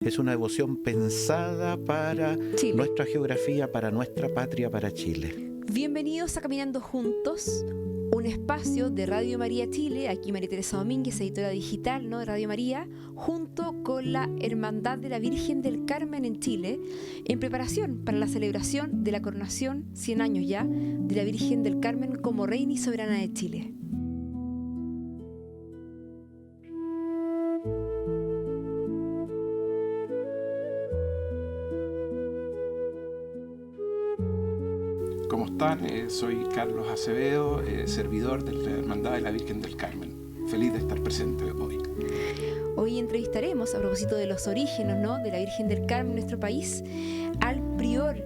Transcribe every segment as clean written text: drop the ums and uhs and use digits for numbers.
Es una devoción pensada para Chile. nuestra geografía, para nuestra patria, para Chile. Bienvenidos a Caminando Juntos, un espacio de Radio María Chile. Aquí María Teresa Domínguez, editora digital, ¿no?, de Radio María, junto con la Hermandad de la Virgen del Carmen en Chile, en preparación para la celebración de la coronación, 100 años ya, de la Virgen del Carmen como Reina y Soberana de Chile. ¿Cómo están? Soy Carlos Acevedo, servidor de la Hermandad de la Virgen del Carmen. Feliz de estar presente hoy. Hoy entrevistaremos, a propósito de los orígenes, ¿no?, de la Virgen del Carmen en nuestro país, al prior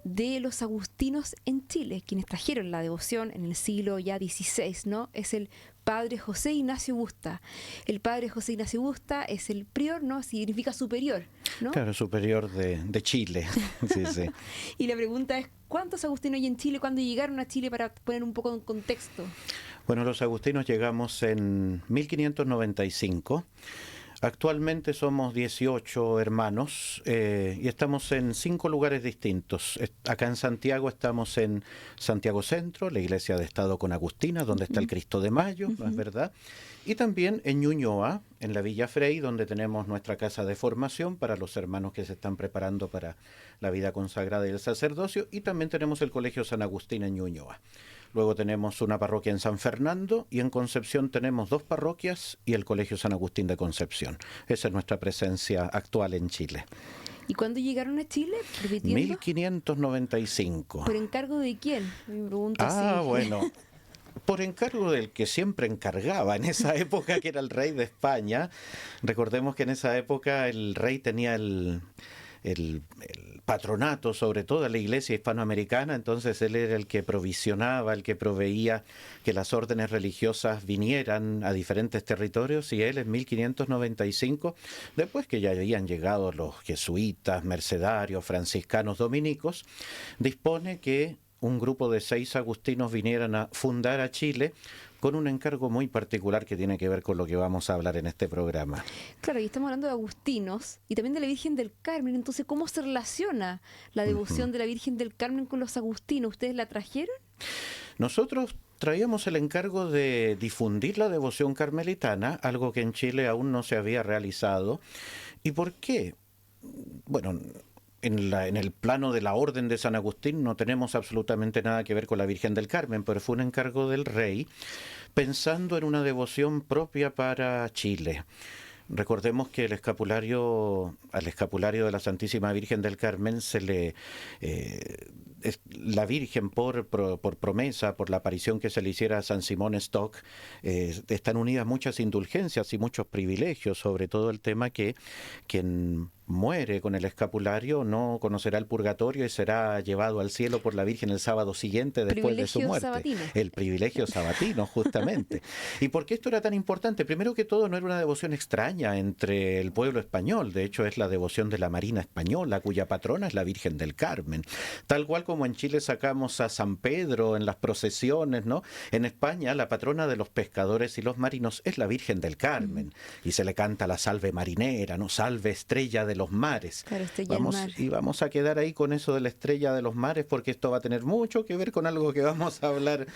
de los agustinos en Chile, quienes trajeron la devoción en el siglo ya XVI, ¿no? Es el padre José Ignacio Busta. El padre José Ignacio Busta es el prior, ¿no? Significa superior, ¿no? Claro, superior de Chile. Sí, sí. Y la pregunta es, ¿cuántos agustinos hay en Chile? ¿Cuándo llegaron a Chile, para poner un poco en contexto? Bueno, los agustinos llegamos en 1595. Actualmente somos 18 hermanos y estamos en 5 lugares distintos. Acá en Santiago estamos en Santiago Centro, la iglesia de Estado con Agustina, donde está el Cristo de Mayo, ¿no es verdad? Y también en Ñuñoa, en la Villa Frey, donde tenemos nuestra casa de formación para los hermanos que se están preparando para la vida consagrada y el sacerdocio. Y también tenemos el Colegio San Agustín en Ñuñoa. Luego tenemos una parroquia en San Fernando y en Concepción tenemos 2 parroquias y el Colegio San Agustín de Concepción. Esa es nuestra presencia actual en Chile. ¿Y cuándo llegaron a Chile? Repitiendo. 1595. ¿Por encargo de quién? Me pregunto. Bueno, por encargo del que siempre encargaba en esa época, que era el rey de España. Recordemos que en esa época el rey tenía el patronato sobre toda la iglesia hispanoamericana, entonces él era el que provisionaba, el que proveía que las órdenes religiosas vinieran a diferentes territorios, y él en 1595, después que ya habían llegado los jesuitas, mercedarios, franciscanos, dominicos, dispone que un grupo de 6 agustinos vinieran a fundar a Chile, con un encargo muy particular que tiene que ver con lo que vamos a hablar en este programa. Claro, y estamos hablando de agustinos y también de la Virgen del Carmen. Entonces, ¿cómo se relaciona la devoción de la Virgen del Carmen con los agustinos? ¿Ustedes la trajeron? Nosotros traíamos el encargo de difundir la devoción carmelitana, algo que en Chile aún no se había realizado. ¿Y por qué? Bueno, en el plano de la Orden de San Agustín no tenemos absolutamente nada que ver con la Virgen del Carmen, pero fue un encargo del rey pensando en una devoción propia para Chile. Recordemos que al escapulario de la Santísima Virgen del Carmen se le la Virgen por promesa, por la aparición que se le hiciera a San Simón Stock, están unidas muchas indulgencias y muchos privilegios, sobre todo el tema que quien muere con el escapulario no conocerá el purgatorio y será llevado al cielo por la Virgen el sábado siguiente después de su muerte. Sabatino. El privilegio sabatino, justamente. ¿Y por qué esto era tan importante? Primero que todo, no era una devoción extraña entre el pueblo español. De hecho, es la devoción de la Marina española, cuya patrona es la Virgen del Carmen. Tal cual como en Chile sacamos a San Pedro en las procesiones, ¿no? En España, la patrona de los pescadores y los marinos es la Virgen del Carmen. Y se le canta la salve marinera, ¿no? Salve estrella de los mares. Claro, estrella del mar. Y vamos a quedar ahí con eso de la estrella de los mares, porque esto va a tener mucho que ver con algo que vamos a hablar.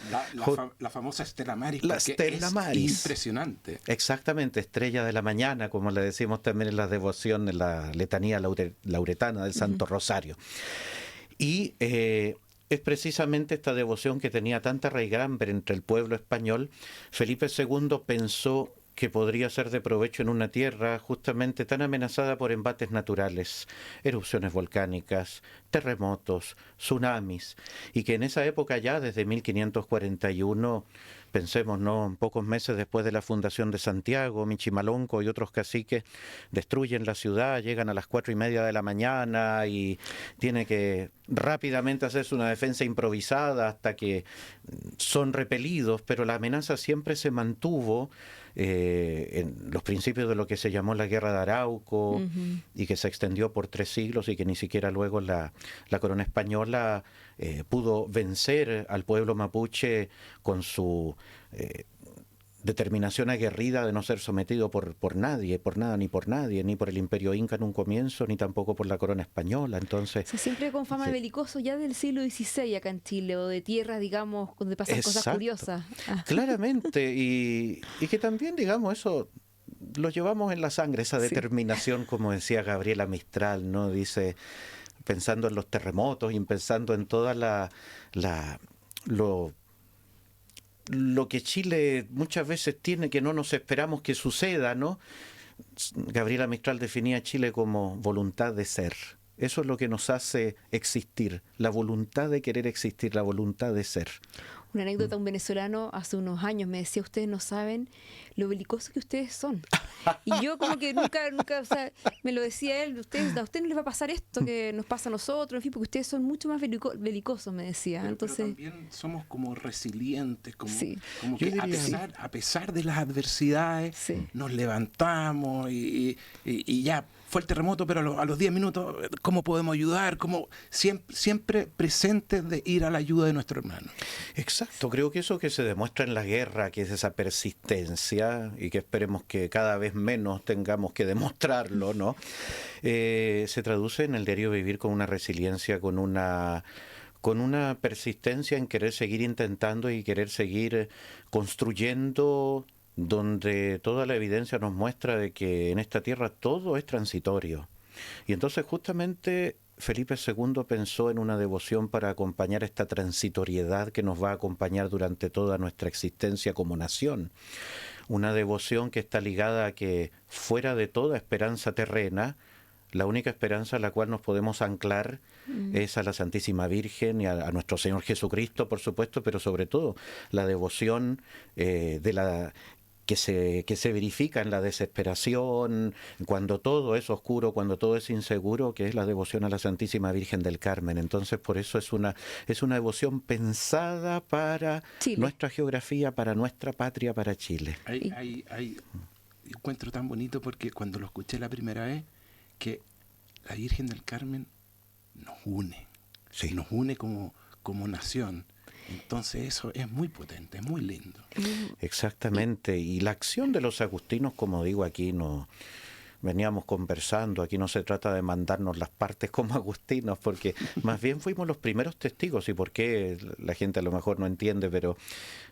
La famosa Stella Maris. La Stella Maris. Impresionante. Exactamente, estrella de la mañana, como le decimos también en la devoción, en la letanía lauretana del Santo Rosario. Y es precisamente esta devoción que tenía tanta raigambre entre el pueblo español. Felipe II pensó que podría ser de provecho en una tierra justamente tan amenazada por embates naturales, erupciones volcánicas, terremotos, tsunamis, y que en esa época ya, desde 1541, pensemos, ¿no?, pocos meses después de la fundación de Santiago, Michimalonco y otros caciques destruyen la ciudad, llegan a las 4:30 de la mañana y tiene que rápidamente hacerse una defensa improvisada hasta que son repelidos, pero la amenaza siempre se mantuvo en los principios de lo que se llamó la Guerra de Arauco, y que se extendió por 3 siglos y que ni siquiera luego la corona española pudo vencer al pueblo mapuche con su determinación aguerrida de no ser sometido por nadie, por nada ni por nadie, ni por el Imperio Inca en un comienzo, ni tampoco por la corona española. Entonces, o sea, siempre con fama de belicoso ya del siglo XVI acá en Chile, o de tierras, digamos, donde pasan cosas curiosas. Claramente, y que también, digamos, eso lo llevamos en la sangre, esa determinación, como decía Gabriela Mistral, ¿no? Dice, pensando en los terremotos y pensando en toda lo que Chile muchas veces tiene que no nos esperamos que suceda, ¿no? Gabriela Mistral definía a Chile como voluntad de ser. Eso es lo que nos hace existir, la voluntad de querer existir, la voluntad de ser. Una anécdota, un venezolano hace unos años me decía, ustedes no saben lo belicosos que ustedes son. Y yo como que nunca, o sea, me lo decía él, a ustedes no les va a pasar esto que nos pasa a nosotros, en fin, porque ustedes son mucho más belicosos, me decía. Entonces, pero también somos como resilientes, como Yo que diría, a pesar de las adversidades, nos levantamos y ya fue el terremoto, pero a los 10 minutos, ¿cómo podemos ayudar? Como siempre presentes de ir a la ayuda de nuestro hermano. Exacto, creo que eso que se demuestra en la guerra, que es esa persistencia, y que esperemos que cada vez menos tengamos que demostrarlo, ¿no? Se traduce en el diario vivir con una resiliencia, con una persistencia en querer seguir intentando y querer seguir construyendo, donde toda la evidencia nos muestra de que en esta tierra todo es transitorio. Y entonces justamente Felipe II pensó en una devoción para acompañar esta transitoriedad que nos va a acompañar durante toda nuestra existencia como nación. Una devoción que está ligada a que fuera de toda esperanza terrena, la única esperanza a la cual nos podemos anclar es a la Santísima Virgen y a nuestro Señor Jesucristo, por supuesto, pero sobre todo la devoción que se verifica en la desesperación, cuando todo es oscuro, cuando todo es inseguro, que es la devoción a la Santísima Virgen del Carmen. Entonces, por eso es una devoción pensada para Chile, nuestra geografía, para nuestra patria, para Chile. Hay encuentro tan bonito porque cuando lo escuché la primera vez, que la Virgen del Carmen nos une, nos une como nación. Entonces eso es muy potente, es muy lindo. Exactamente, y la acción de los agustinos, como digo, aquí no veníamos conversando, aquí no se trata de mandarnos las partes como agustinos, porque más bien fuimos los primeros testigos, y por qué la gente a lo mejor no entiende, pero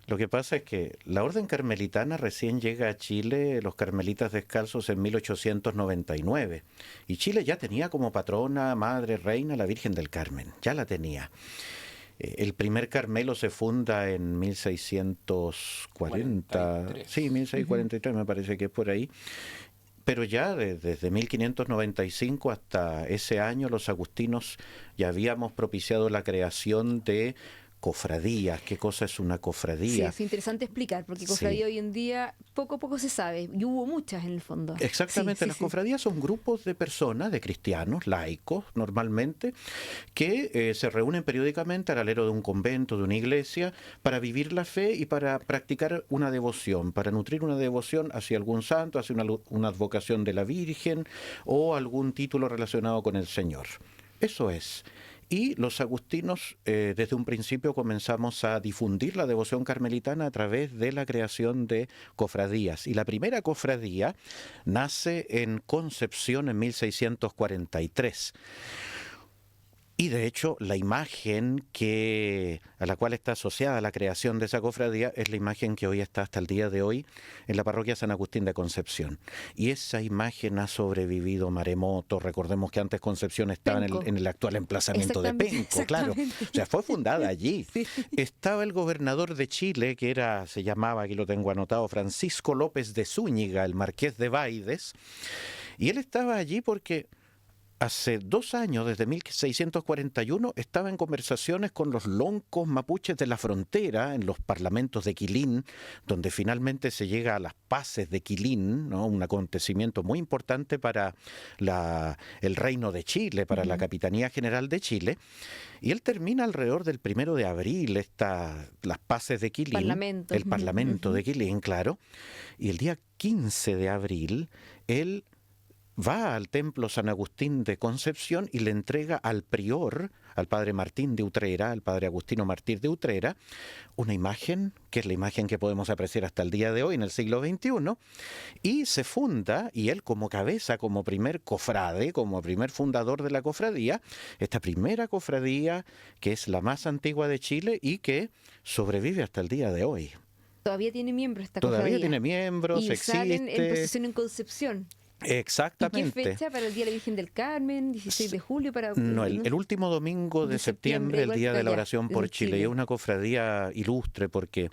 lo que pasa es que la orden carmelitana recién llega a Chile, los carmelitas descalzos, en 1899, y Chile ya tenía como patrona, madre, reina, la Virgen del Carmen, ya la tenía. El primer Carmelo se funda en 1640, 43. Sí, 1643 me parece que es por ahí, pero ya desde 1595 hasta ese año los agustinos ya habíamos propiciado la creación de cofradías. ¿Qué cosa es una cofradía? Sí, es interesante explicar, porque cofradía hoy en día poco a poco se sabe, y hubo muchas en el fondo. Exactamente, las cofradías son grupos de personas, de cristianos, laicos normalmente, que se reúnen periódicamente al alero de un convento, de una iglesia, para vivir la fe y para practicar una devoción, para nutrir una devoción hacia algún santo, hacia una advocación de la Virgen o algún título relacionado con el Señor. Eso es. Y los agustinos desde un principio comenzamos a difundir la devoción carmelitana a través de la creación de cofradías. Y la primera cofradía nace en Concepción en 1643. Y de hecho la imagen a la cual está asociada la creación de esa cofradía es la imagen que hoy está hasta el día de hoy en la parroquia San Agustín de Concepción. Y esa imagen ha sobrevivido maremotos. Recordemos que antes Concepción estaba en el actual emplazamiento de Penco, claro. O sea, fue fundada allí. Sí. Estaba el gobernador de Chile, se llamaba, aquí lo tengo anotado, Francisco López de Zúñiga, el marqués de Baides. Y él estaba allí porque hace 2 años, desde 1641, estaba en conversaciones con los loncos mapuches de la frontera, en los parlamentos de Quilín, donde finalmente se llega a las paces de Quilín, ¿no? Un acontecimiento muy importante para el Reino de Chile, para la Capitanía General de Chile. Y él termina alrededor del 1 de abril las paces de Quilín, el Parlamento de Quilín, claro, y el día 15 de abril, él va al templo San Agustín de Concepción y le entrega al prior, al padre Martín de Utrera, al padre Agustino Martín de Utrera, una imagen, que es la imagen que podemos apreciar hasta el día de hoy en el siglo XXI, y se funda, y él como cabeza, como primer cofrade, como primer fundador de la cofradía, esta primera cofradía que es la más antigua de Chile y que sobrevive hasta el día de hoy. Todavía tiene miembros esta Todavía cofradía. tiene miembros, Y existe. salen en procesión en Concepción. Exactamente. ¿Y qué fecha para el Día de la Virgen del Carmen? 16 de julio para... No, el último domingo de septiembre, el Día de la Oración por Chile. Y es una cofradía ilustre porque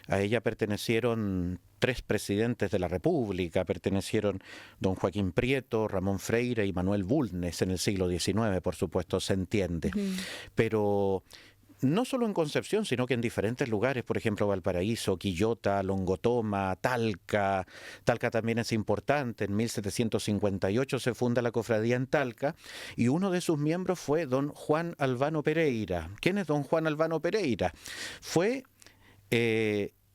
a ella pertenecieron 3 presidentes de la República, pertenecieron don Joaquín Prieto, Ramón Freire y Manuel Bulnes en el siglo XIX, por supuesto, se entiende. Pero no solo en Concepción, sino que en diferentes lugares, por ejemplo, Valparaíso, Quillota, Longotoma, Talca. Talca también es importante. En 1758 se funda la cofradía en Talca y uno de sus miembros fue don Juan Albano Pereira. ¿Quién es don Juan Albano Pereira? Fue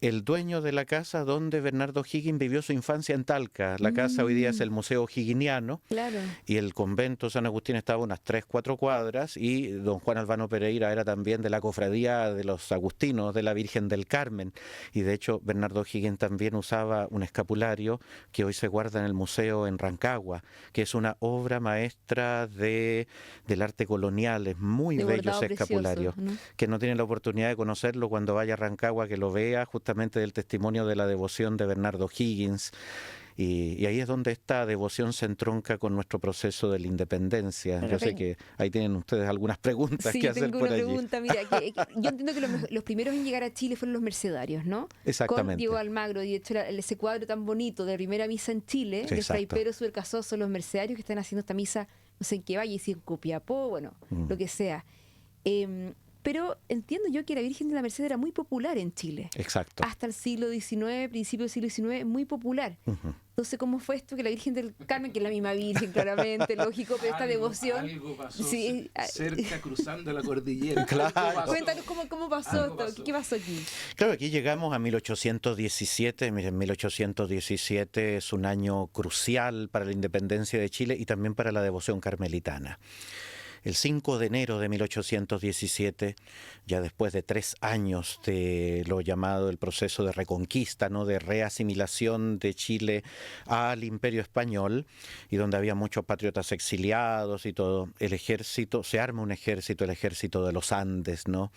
el dueño de la casa donde Bernardo Higgins vivió su infancia en Talca. La casa hoy día es el Museo Higginiano. Claro. Y el convento San Agustín estaba a unas 3-4 cuadras y don Juan Albano Pereira era también de la cofradía de los agustinos de la Virgen del Carmen. Y de hecho Bernardo Higgins también usaba un escapulario que hoy se guarda en el museo en Rancagua, que es una obra maestra del arte colonial. Es muy bello ese escapulario. ¿No? Que no tiene la oportunidad de conocerlo, cuando vaya a Rancagua que lo vea, justamente del testimonio de la devoción de Bernardo Higgins. Y ahí es donde esta devoción se entronca con nuestro proceso de la independencia. Pero yo sé que ahí tienen ustedes algunas preguntas que hacer por allí. Sí, tengo una pregunta. Mira, yo entiendo que los primeros en llegar a Chile fueron los mercedarios, ¿no? Exactamente. Con Diego Almagro. Y de hecho, ese cuadro tan bonito de la primera misa en Chile, Sí, de Fray exacto. Pedro Subercaseaux, son los mercedarios que están haciendo esta misa, no sé en qué valle, si en Copiapó, bueno, lo que sea. Pero entiendo yo que la Virgen de la Merced era muy popular en Chile. Exacto. Hasta el siglo XIX, principio del siglo XIX, muy popular. Entonces, ¿cómo fue esto que la Virgen del Carmen, que es la misma Virgen, claramente, lógico, pero esta devoción... Algo pasó Sí, cerca, cruzando la cordillera. Claro. Algo pasó. Cuéntanos cómo pasó Algo esto, pasó. ¿qué pasó aquí? Claro, aquí llegamos a 1817. Miren, 1817 es un año crucial para la independencia de Chile y también para la devoción carmelitana. El 5 de enero de 1817, ya después de 3 años de lo llamado el proceso de reconquista, ¿no?, de reasimilación de Chile al Imperio Español, y donde había muchos patriotas exiliados y todo, el ejército, se arma un ejército, el ejército de los Andes, ¿no?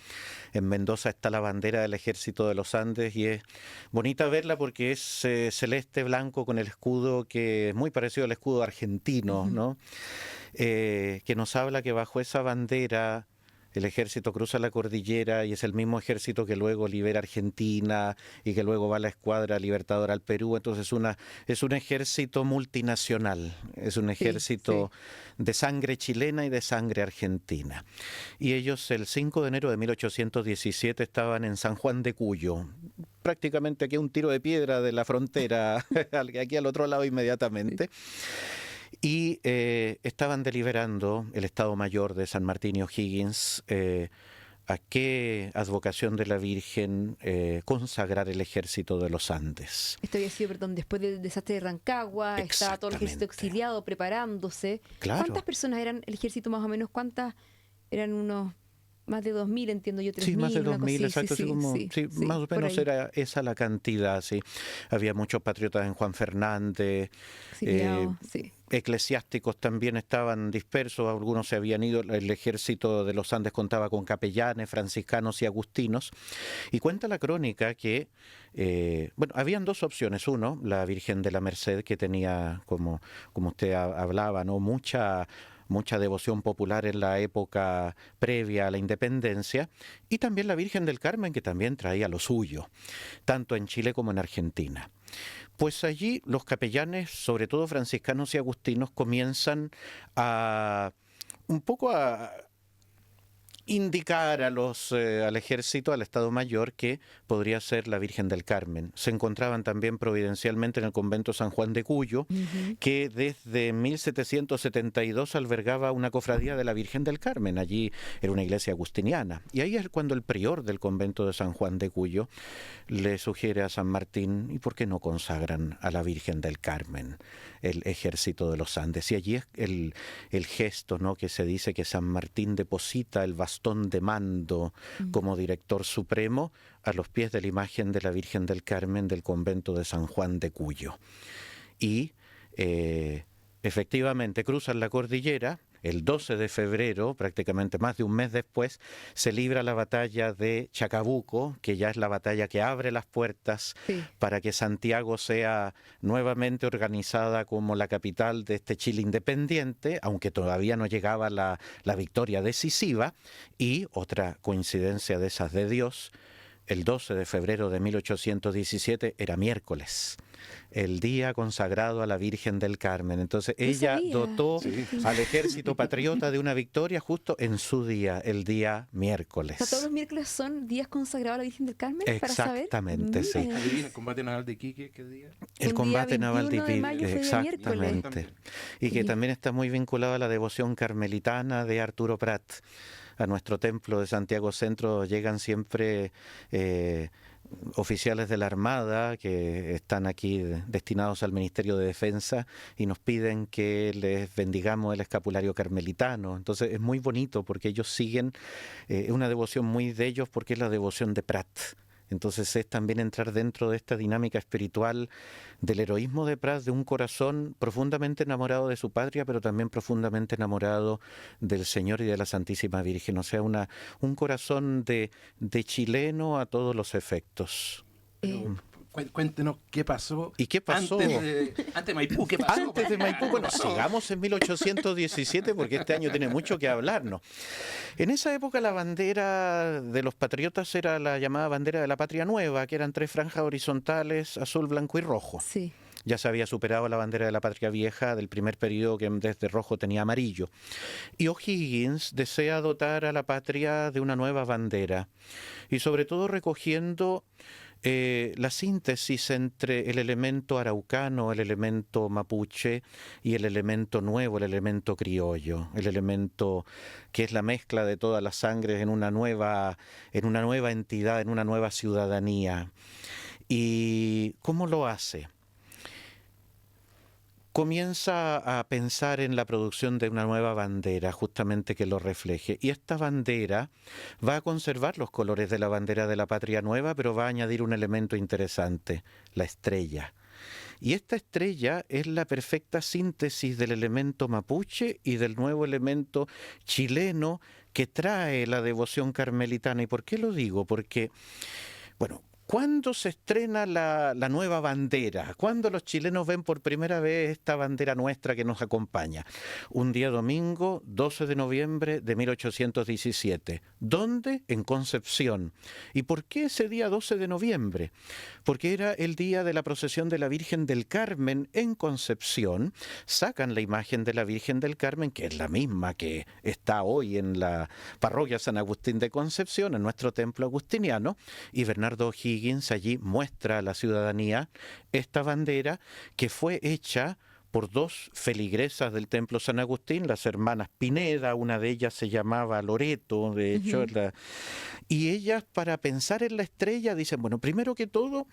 En Mendoza está la bandera del ejército de los Andes y es bonita verla porque es celeste blanco con el escudo que es muy parecido al escudo argentino, ¿no? Que nos habla que bajo esa bandera el ejército cruza la cordillera y es el mismo ejército que luego libera Argentina y que luego va a la escuadra libertadora al Perú. Entonces es un ejército multinacional, es un ejército de sangre chilena y de sangre argentina. Y ellos el 5 de enero de 1817 estaban en San Juan de Cuyo, prácticamente aquí a un tiro de piedra de la frontera, aquí al otro lado inmediatamente. Y estaban deliberando el Estado Mayor de San Martín y O'Higgins a qué advocación de la Virgen consagrar el ejército de los Andes. Esto había sido, perdón, después del desastre de Rancagua, estaba todo el ejército exiliado preparándose. Claro. ¿Cuántas personas eran el ejército más o menos? ¿Cuántas? Eran unos más de 2.000, entiendo yo, 3.000. Sí, más de una cosa 2.000, así. exacto. Sí, más o por menos ahí. era esa la cantidad, sí. Había muchos patriotas en Juan Fernández. Exiliados, sí. Eclesiásticos también estaban dispersos, algunos se habían ido. El ejército de los Andes contaba con capellanes, franciscanos y agustinos. Y cuenta la crónica que, habían 2 opciones. Uno, la Virgen de la Merced, que tenía, como usted hablaba, ¿no?, mucha devoción popular en la época previa a la independencia, y también la Virgen del Carmen, que también traía lo suyo, tanto en Chile como en Argentina. Pues allí los capellanes, sobre todo franciscanos y agustinos, comienzan un poco a indicar al ejército, al Estado Mayor, que podría ser la Virgen del Carmen. Se encontraban también providencialmente en el convento San Juan de Cuyo, que desde 1772 albergaba una cofradía de la Virgen del Carmen. Allí era una iglesia agustiniana. Y ahí es cuando el prior del convento de San Juan de Cuyo le sugiere a San Martín, ¿y por qué no consagran a la Virgen del Carmen el ejército de los Andes? Y allí es el gesto, ¿no?, que se dice que San Martín deposita el bastón de mando como director supremo a los pies de la imagen de la Virgen del Carmen del convento de San Juan de Cuyo. Y efectivamente cruzan la cordillera. El 12 de febrero, prácticamente más de un mes después, se libra la batalla de Chacabuco, que ya es la batalla que abre las puertas para que Santiago sea nuevamente organizada como la capital de este Chile independiente, aunque todavía no llegaba la victoria decisiva. Y otra coincidencia de esas de Dios, el 12 de febrero de 1817 era miércoles, el día consagrado a la Virgen del Carmen. Entonces ella dotó al ejército patriota de una victoria justo en su día, el día miércoles. O sea, todos los miércoles son días consagrados a la Virgen del Carmen. Exactamente, para saber. sí. ¿El combate naval de Iquique qué día? El combate naval de Iquique, exactamente. Y que también está muy vinculado a la devoción carmelitana de Arturo Prat. A nuestro templo de Santiago Centro llegan siempre oficiales de la Armada que están aquí destinados al Ministerio de Defensa y nos piden que les bendigamos el escapulario carmelitano. Entonces es muy bonito porque ellos siguen una devoción muy de ellos, porque es la devoción de Prat. Entonces es también entrar dentro de esta dinámica espiritual del heroísmo de Prat, de un corazón profundamente enamorado de su patria, pero también profundamente enamorado del Señor y de la Santísima Virgen. O sea, un corazón de chileno a todos los efectos. Cuéntenos qué pasó. ¿Y qué pasó? Antes de Maipú, ¿qué pasó? Antes de Maipú, bueno, sigamos en 1817 porque este año tiene mucho que hablarnos. En esa época la bandera de los patriotas era la llamada bandera de la Patria Nueva, que eran 3 franjas horizontales, azul, blanco y rojo. Sí. Ya se había superado la bandera de la Patria Vieja del primer periodo, que en vez de rojo tenía amarillo. Y O'Higgins desea dotar a la patria de una nueva bandera, y sobre todo recogiendo la síntesis entre el elemento araucano, el elemento mapuche y el elemento nuevo, el elemento criollo, el elemento que es la mezcla de todas las sangres en una nueva entidad, en una nueva ciudadanía. ¿Y cómo lo hace? Comienza a pensar en la producción de una nueva bandera, justamente que lo refleje. Y esta bandera va a conservar los colores de la bandera de la Patria Nueva, pero va a añadir un elemento interesante, la estrella. Y esta estrella es la perfecta síntesis del elemento mapuche y del nuevo elemento chileno que trae la devoción carmelitana. ¿Y por qué lo digo? Porque, bueno, ¿cuándo se estrena la nueva bandera? ¿Cuándo los chilenos ven por primera vez esta bandera nuestra que nos acompaña? Un día domingo, 12 de noviembre de 1817. ¿Dónde? En Concepción. ¿Y por qué ese día 12 de noviembre? Porque era el día de la procesión de la Virgen del Carmen en Concepción. Sacan la imagen de la Virgen del Carmen, que es la misma que está hoy en la parroquia San Agustín de Concepción, en nuestro templo agustiniano, y Bernardo O'Higgins allí muestra a la ciudadanía esta bandera que fue hecha por 2 feligresas del templo San Agustín, las hermanas Pineda, una de ellas se llamaba Loreto, de hecho, y ellas, para pensar en la estrella, dicen, bueno, primero que todo,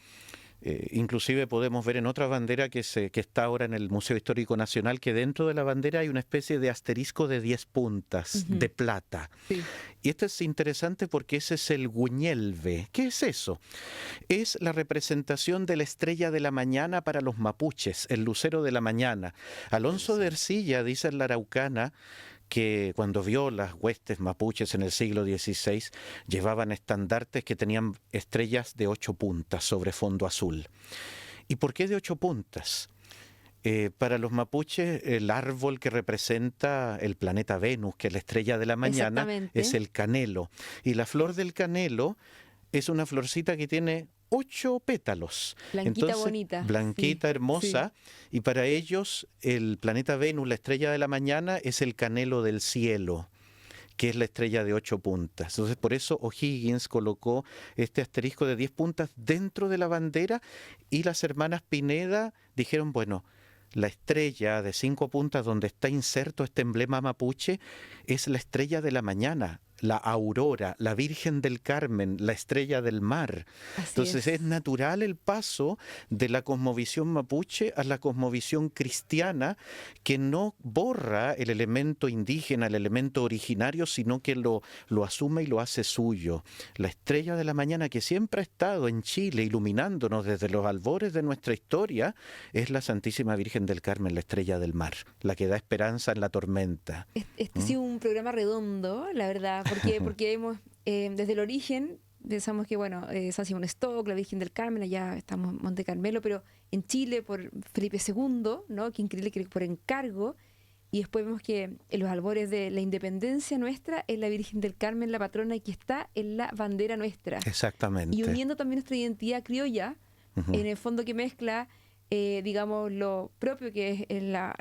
inclusive podemos ver en otra bandera que está ahora en el Museo Histórico Nacional, que dentro de la bandera hay una especie de asterisco de 10 puntas de plata. Sí. Y esto es interesante porque ese es el Guñelve. ¿Qué es eso? Es la representación de la estrella de la mañana para los mapuches, el lucero de la mañana. Alonso de Ercilla dice en la Araucana que cuando vio las huestes mapuches en el siglo XVI, llevaban estandartes que tenían estrellas de 8 puntas sobre fondo azul. ¿Y por qué de 8 puntas? Para los mapuches, el árbol que representa el planeta Venus, que es la estrella de la mañana, es el canelo. Y la flor del canelo es una florcita que tiene 8 pétalos. Blanquita, entonces, bonita. Blanquita, sí, hermosa. Sí. Y para ellos el planeta Venus, la estrella de la mañana, es el canelo del cielo, que es la estrella de 8 puntas. Entonces, por eso O'Higgins colocó este asterisco de 10 puntas dentro de la bandera, y las hermanas Pineda dijeron, bueno, la estrella de 5 puntas donde está inserto este emblema mapuche es la estrella de la mañana, la aurora, la Virgen del Carmen, la estrella del mar. Entonces es natural el paso de la cosmovisión mapuche a la cosmovisión cristiana, que no borra el elemento indígena, el elemento originario, sino que lo asume y lo hace suyo. La estrella de la mañana, que siempre ha estado en Chile iluminándonos desde los albores de nuestra historia, es la Santísima Virgen del Carmen, la estrella del mar, la que da esperanza en la tormenta. Este ha sido un programa redondo, la verdad, porque hemos, desde el origen, pensamos que, bueno, San Simón Stock, la Virgen del Carmen, allá estamos en Monte Carmelo, pero en Chile por Felipe II, ¿no? Que increíble, que por encargo, y después vemos que en los albores de la independencia nuestra es la Virgen del Carmen, la patrona, y que está en la bandera nuestra. Exactamente. Y uniendo también nuestra identidad criolla, en el fondo que mezcla, digamos, lo propio que es la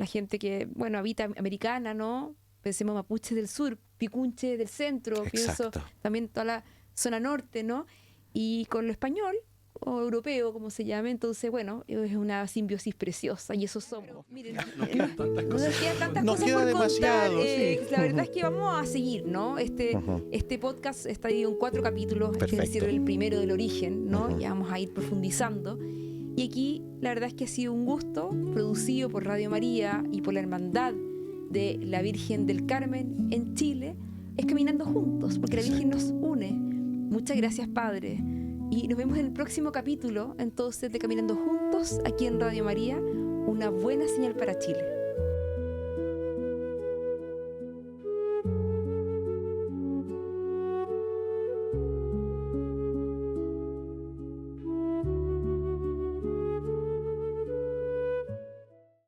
gente que, bueno, habita americana, ¿no? Pensemos mapuches del sur, picunche del centro, Exacto. pienso también toda la zona norte, ¿no? Y con lo español o europeo, como se llame, entonces, bueno, es una simbiosis preciosa, y eso somos. Miren, Nos quedan tantas nos cosas. quedan tantas Nos cosas queda por demasiado, contar. sí. La verdad es que vamos a seguir, ¿no? Este podcast está dividido en 4 capítulos, este es Perfecto. decir, el primero del origen, ¿no? Ya vamos a ir profundizando. Y aquí, la verdad es que ha sido un gusto, producido por Radio María y por la Hermandad de la Virgen del Carmen en Chile, es Caminando Juntos, porque la Virgen nos une. Muchas gracias, Padre. Y nos vemos en el próximo capítulo, entonces, de Caminando Juntos, aquí en Radio María, una buena señal para Chile.